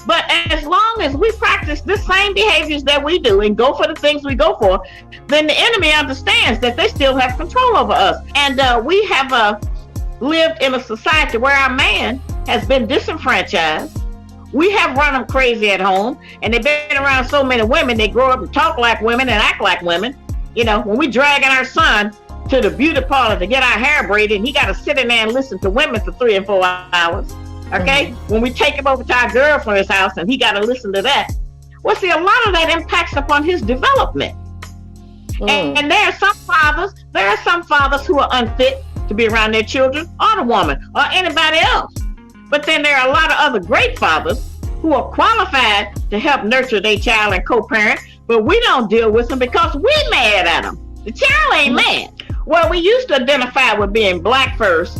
But as long as we practice the same behaviors that we do and go for the things we go for, then the enemy understands that they still have control over us. And we have lived in a society where our man has been disenfranchised. We have run them crazy at home, and they've been around so many women, they grow up and talk like women and act like women. You know, when we dragging our son to the beauty parlor to get our hair braided, and he got to sit in there and listen to women for 3 and 4 hours. Okay, when we take him over to our girlfriend's house and he got to listen to that. Well, see, a lot of that impacts upon his development. And there are some fathers who are unfit to be around their children or the woman or anybody else. But then there are a lot of other great fathers who are qualified to help nurture their child and co-parent, but we don't deal with them because we're mad at them. The child ain't mad. Well, we used to identify with being black first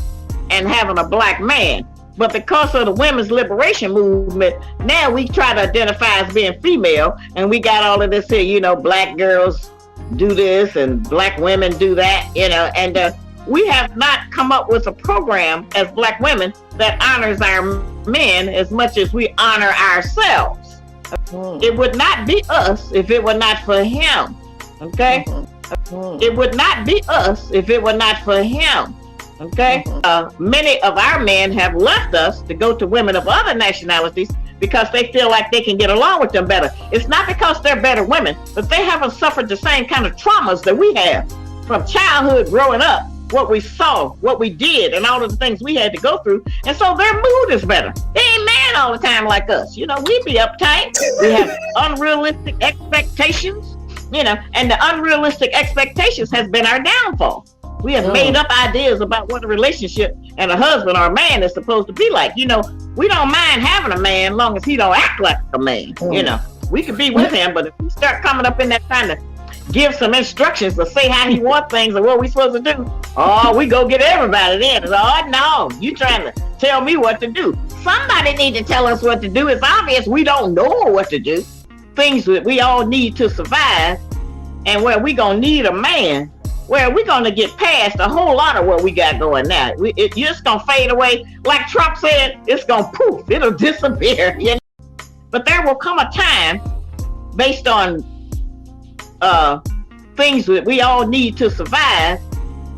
and having a black man. But because of the women's liberation movement, now we try to identify as being female, and we got all of this here, you know, black girls do this and black women do that, you know, and we have not come up with a program as black women that honors our men as much as we honor ourselves. It would not be us if it were not for him, okay? It would not be us if it were not for him. Okay, many of our men have left us to go to women of other nationalities because they feel like they can get along with them better. It's not because they're better women, but they haven't suffered the same kind of traumas that we have from childhood growing up, what we saw, what we did, and all of the things we had to go through. And so their mood is better. They ain't mad all the time like us. You know, we be uptight. We have unrealistic expectations, you know, and the unrealistic expectations has been our downfall. We have made up ideas about what a relationship and a husband or a man is supposed to be like. You know, we don't mind having a man as long as he don't act like a man. You know, we can be with him, but if we start coming up in that trying to give some instructions to say how he wants things and what we supposed to do, oh, we go get everybody then. Oh, no, you trying to tell me what to do. Somebody need to tell us what to do. It's obvious we don't know what to do. Things that we all need to survive, and where we gonna need a man, where we're going to get past a whole lot of what we got going now. It's just going to fade away. Like Trump said, it's going to poof. It'll disappear. You know? But there will come a time based on things that we all need to survive,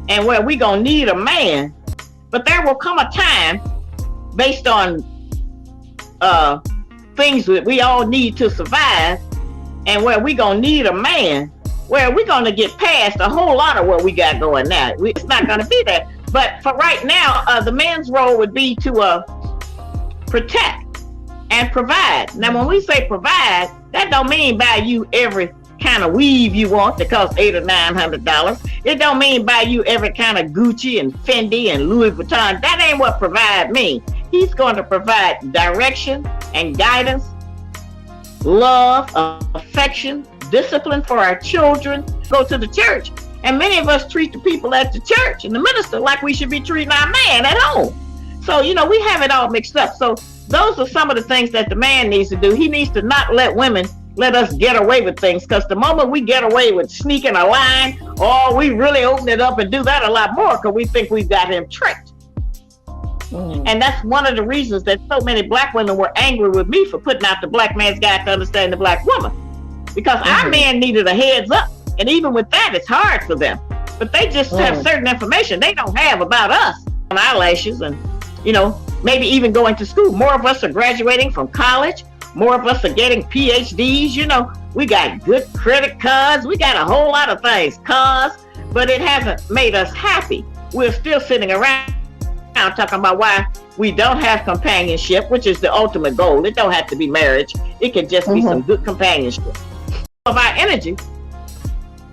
and where we're going to need a man. But there will come a time based on things that we all need to survive, and where we're going to need a man, where we're going to get past a whole lot of what we got going now. It's not going to be that. But for right now, the man's role would be to protect and provide. Now, when we say provide, that don't mean buy you every kind of weave you want that costs $800 or $900. It don't mean buy you every kind of Gucci and Fendi and Louis Vuitton. That ain't what provide means. He's going to provide direction and guidance, love, affection, discipline for our children. Go to the church, and many of us treat the people at the church and the minister like we should be treating our man at home. So, you know, we have it all mixed up. So those are some of the things that the man needs to do. He needs to not let women let us get away with things, because the moment we get away with sneaking a line, oh, we really open it up and do that a lot more because we think we've got him tricked. And that's one of the reasons that so many black women were angry with me for putting out the Black Man's Guide to Understand the Black Woman. Because our men needed a heads up. And even with that, it's hard for them. But they just have certain information they don't have about us. On eyelashes and, you know, maybe even going to school. More of us are graduating from college. More of us are getting PhDs. You know, we got good credit cards. We got a whole lot of things. Cars. But it hasn't made us happy. We're still sitting around talking about why we don't have companionship, which is the ultimate goal. It don't have to be marriage. It can just be some good companionship. Of our energy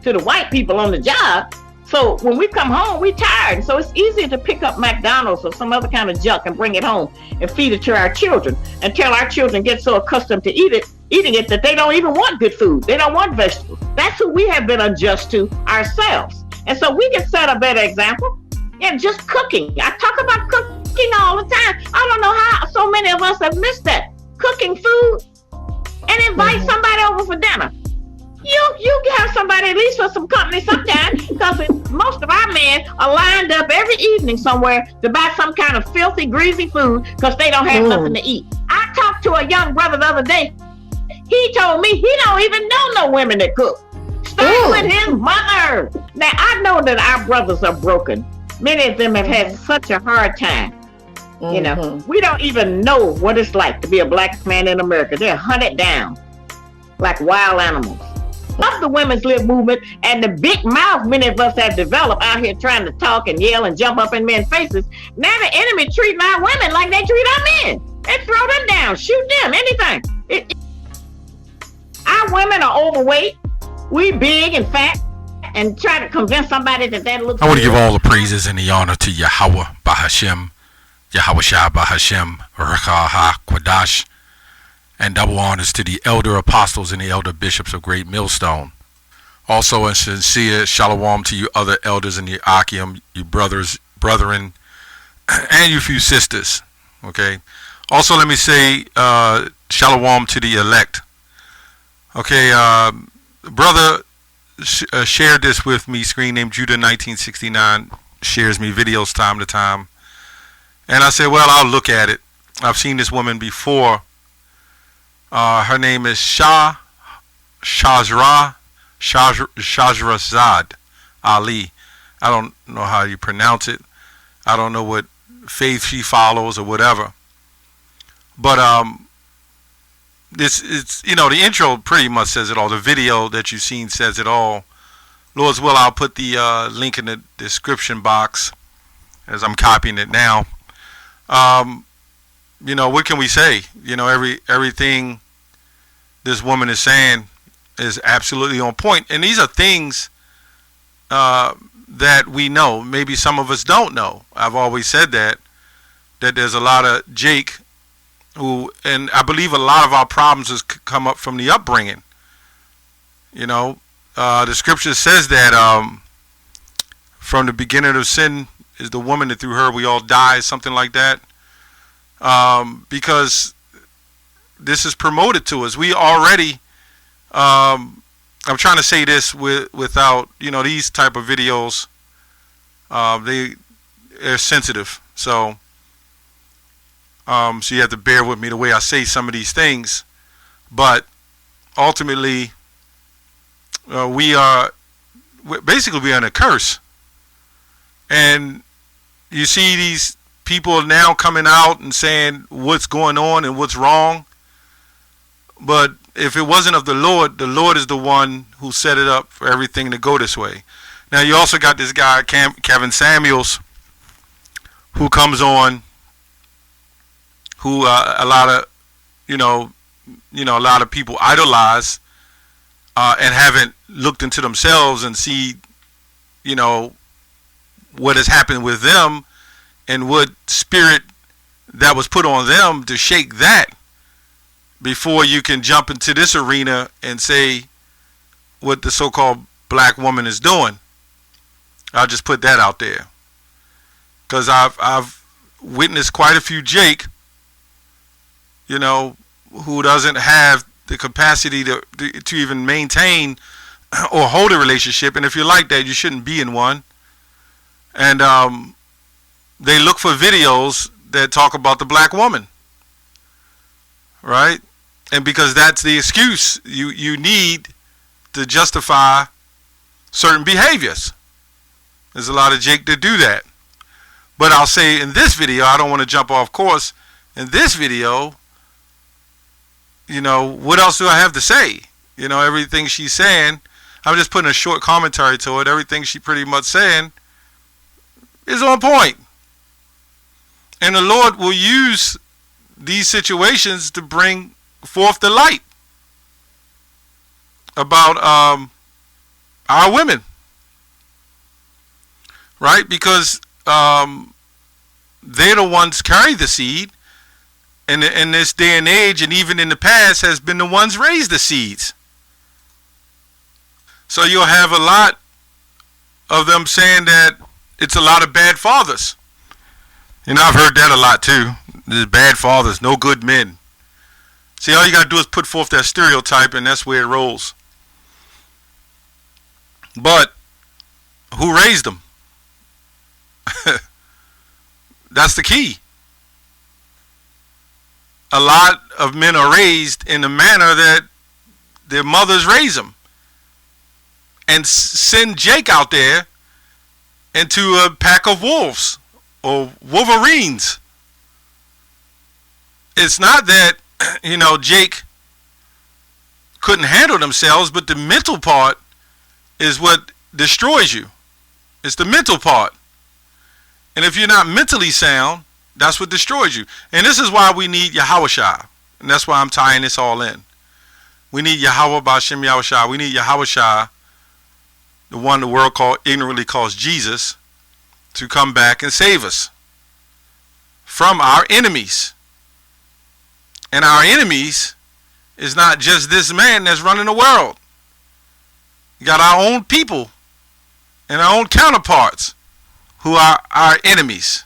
to the white people on the job. So when we come home, we tired. So it's easier to pick up McDonald's or some other kind of junk and bring it home and feed it to our children until our children get so accustomed to eating it that they don't even want good food. They don't want vegetables. That's who we have been unjust to ourselves. And so we can set a better example. And just cooking. I talk about cooking all the time. I don't know how so many of us have missed that. Cooking food and invite somebody over for dinner. You have somebody at least for some company sometimes, because most of our men are lined up every evening somewhere to buy some kind of filthy, greasy food because they don't have nothing to eat. I talked to a young brother the other day. He told me he don't even know no women that cook. Start with his mother. Now, I know that our brothers are broken. Many of them have had such a hard time. You know, we don't even know what it's like to be a black man in America. They're hunted down like wild animals. Love the women's lib movement and the big mouth many of us have developed out here trying to talk and yell and jump up in men's faces. Now the enemy treating our women like they treat our men. They throw them down, shoot them, anything. Our women are overweight. We big and fat, and try to convince somebody that looks. I want to give all the praises and the honor to Yahweh Bahashem, Yahweh Shah Bahashem, Rakaha Kwadash, and double honors to the elder apostles and the elder bishops of Great Millstone. Also a sincere shalom to you other elders in the Akim, you brethren, and you few sisters. Okay. Also, let me say shalom to the elect. Okay, brother shared this with me, screen name Judah 1969, shares me videos time to time. And I said, well, I'll look at it. I've seen this woman before. Her name is Shahrazad Ali. I don't know how you pronounce it. I don't know what faith she follows or whatever. But it's the intro pretty much says it all. The video that you've seen says it all. Lord's will, I'll put the link in the description box as I'm copying it now. What can we say? Everything this woman is saying is absolutely on point. And these are things that we know. Maybe some of us don't know. I've always said that there's a lot of Jake who, and I believe a lot of our problems has come up from the upbringing. The scripture says that from the beginning of sin is the woman, that through her we all die, something like that. Because this is promoted to us. We already, I'm trying to say this without, these type of videos, they're sensitive. So you have to bear with me the way I say some of these things. But ultimately, we're in a curse. And you see these people now coming out and saying what's going on and what's wrong. But if it wasn't of the Lord is the one who set it up for everything to go this way. Now you also got this guy, Kevin Samuels, who comes on, who a lot of people idolize and haven't looked into themselves and see, what has happened with them and what spirit that was put on them to shake that before you can jump into this arena and say what the so-called black woman is doing. I'll just put that out there, because I've witnessed quite a few Jake, who doesn't have the capacity to even maintain or hold a relationship. And if you're like that, you shouldn't be in one. And they look for videos that talk about the black woman, right? And because that's the excuse you need to justify certain behaviors. There's a lot of Jake that do that. But I'll say in this video, I don't want to jump off course. In this video, what else do I have to say? Everything she's saying, I'm just putting a short commentary to it. Everything she pretty much saying is on point. And the Lord will use these situations to bring forth the light about our women. Right? Because they're the ones carry the seed. And in this day and age, and even in the past, has been the ones raise the seeds. So you'll have a lot of them saying that it's a lot of bad fathers. I've heard that a lot too. There's bad fathers, no good men. See, all you got to do is put forth that stereotype, and that's where it rolls. But who raised them? That's the key. A lot of men are raised in the manner that their mothers raise them, and send Jake out there into a pack of wolves or wolverines. It's not that, Jake couldn't handle themselves, but the mental part is what destroys you. It's the mental part. And if you're not mentally sound, that's what destroys you. And this is why we need Yahushua. And that's why I'm tying this all in. We need Yahweh B'Shem Yahushua. We need Yahushua, the one the world ignorantly calls Jesus, to come back and save us from our enemies. And our enemies is not just this man that's running the world. We got our own people and our own counterparts who are our enemies.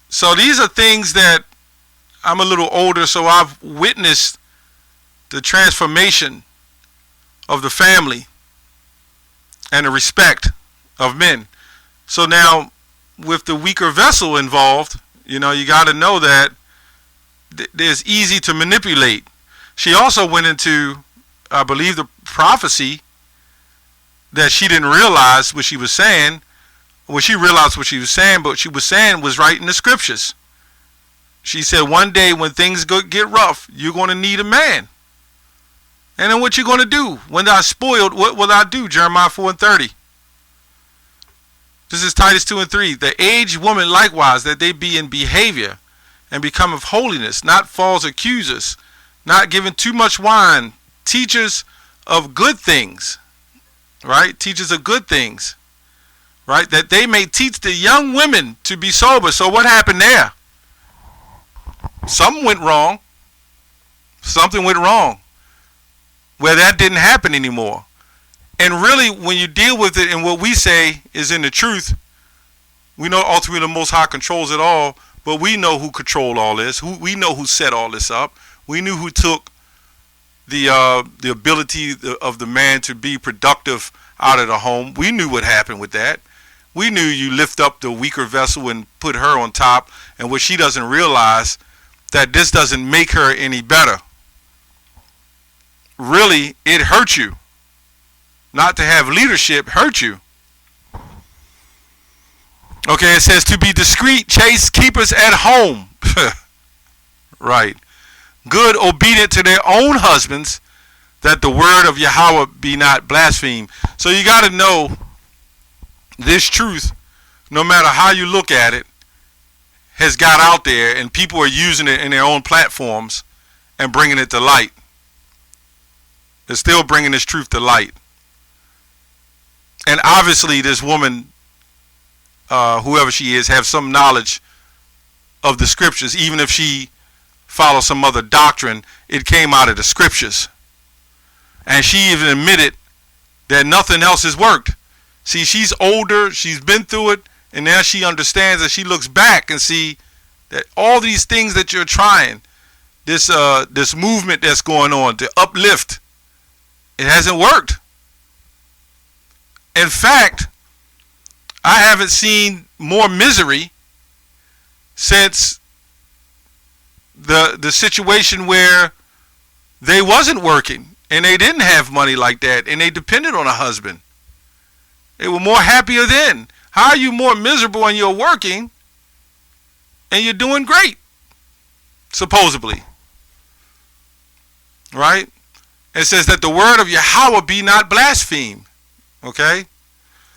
So these are things that I'm a little older, so I've witnessed the transformation of the family and the respect of men. So now, with the weaker vessel involved, you got to know that there's easy to manipulate. She also went into, I believe, the prophecy that she didn't realize what she was saying. Well, she realized what she was saying, but what she was saying was right in the scriptures. She said, one day when things get rough, you're going to need a man. And then what you going to do? When thou spoiled, what will I do? Jeremiah 4:30. This is Titus 2:3. The aged woman likewise, that they be in behavior and become of holiness, not false accusers, not giving too much wine, teachers of good things. Right? Teachers of good things. Right? That they may teach the young women to be sober. So what happened there? Something went wrong. Something went wrong where that didn't happen anymore. And really, when you deal with it and what we say is in the truth, we know ultimately the Most High controls it all, but we know who controlled all this. We know who set all this up. We knew who took the ability of the man to be productive out of the home. We knew what happened with that. We knew you lift up the weaker vessel and put her on top, and what she doesn't realize, that this doesn't make her any better. Really, it hurts you. Not to have leadership hurt you. Okay, it says to be discreet, chaste, keepers at home. Right. Good, obedient to their own husbands, that the word of Yahweh be not blasphemed. So you got to know this truth, no matter how you look at it, has got out there and people are using it in their own platforms and bringing it to light. They're still bringing this truth to light. And obviously this woman, whoever she is, have some knowledge of the scriptures. Even if she follows some other doctrine, it came out of the scriptures. And she even admitted that nothing else has worked. See, she's older, she's been through it, and now she understands, that she looks back and see that all these things that you're trying, this movement that's going on to uplift, it hasn't worked. In fact, I haven't seen more misery since the situation where they wasn't working and they didn't have money like that and they depended on a husband. They were more happier then. How are you more miserable when you're working and you're doing great? Supposedly. Right? It says that the word of Yahweh be not blasphemed. Okay?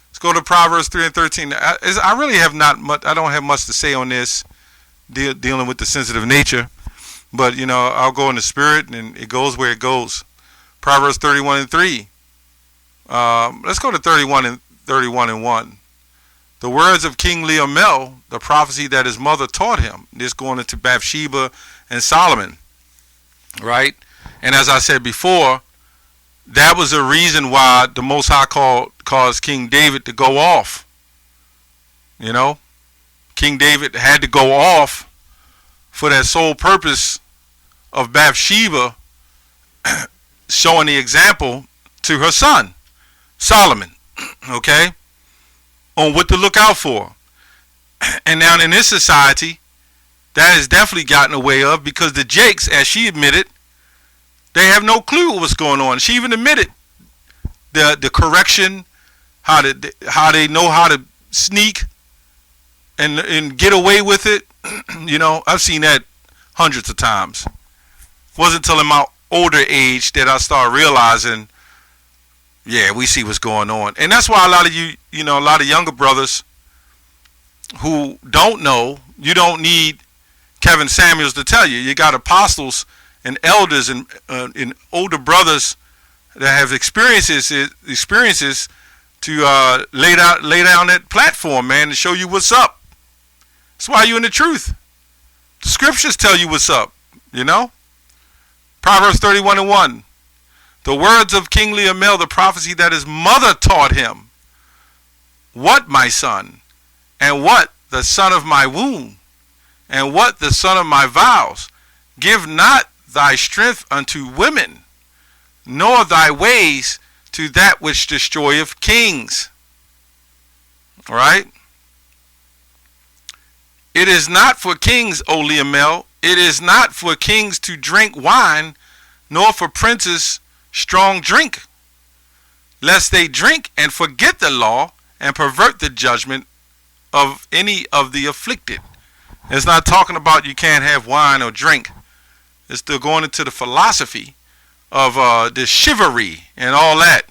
Let's go to Proverbs 3:13. I really have not much, I don't have much to say on this, dealing with the sensitive nature. But, I'll go in the spirit and it goes where it goes. Proverbs 31:3. Let's go to 31:1. The words of King Lemuel, the prophecy that his mother taught him. This going into Bathsheba and Solomon. Right? And as I said before, that was a reason why the Most High caused King David to go off. King David had to go off for that sole purpose of Bathsheba showing the example to her son, Solomon, okay, on what to look out for. And now in this society, that has definitely gotten away of, because the Jakes, as she admitted, they have no clue what's going on. She even admitted the correction, how they know how to sneak and get away with it. You know, I've seen that hundreds of times. Wasn't until in my older age that I started realizing, yeah, we see what's going on. And that's why a lot of you know, a lot of younger brothers who don't know, you don't need Kevin Samuels to tell you. You got apostles and elders and older brothers that have experiences to lay down that platform, man, to show you what's up. That's why you're in the truth. The scriptures tell you what's up, you know. Proverbs 31:1. The words of King Lemuel, the prophecy that his mother taught him. What, my son? And what, the son of my womb? And what, the son of my vows? Give not thy strength unto women, nor thy ways to that which destroyeth kings. All right? It is not for kings, O Lemuel, it is not for kings to drink wine, nor for princes strong drink, lest they drink and forget the law and pervert the judgment of any of the afflicted. It's not talking about you can't have wine or drink. It's still going into the philosophy of the chivalry and all that,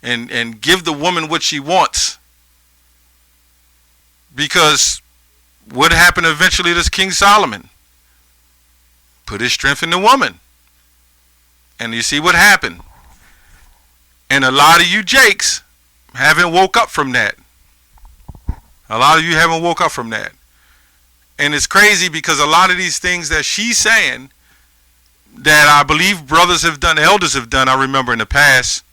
and give the woman what she wants. Because what happened eventually to King Solomon? Put his strength in the woman. And you see what happened. And a lot of you Jakes haven't woke up from that. A lot of you haven't woke up from that. And it's crazy because a lot of these things that she's saying that I believe brothers have done, elders have done, I remember in the past.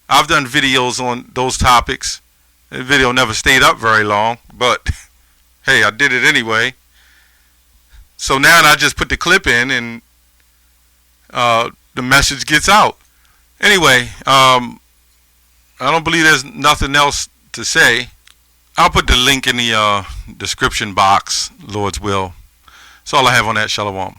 I've done videos on those topics. The video never stayed up very long, but hey, I did it anyway. So now I just put the clip in and the message gets out. Anyway, I don't believe there's nothing else to say. I'll put the link in the description box, Lord's will. That's all I have on that. Shalom.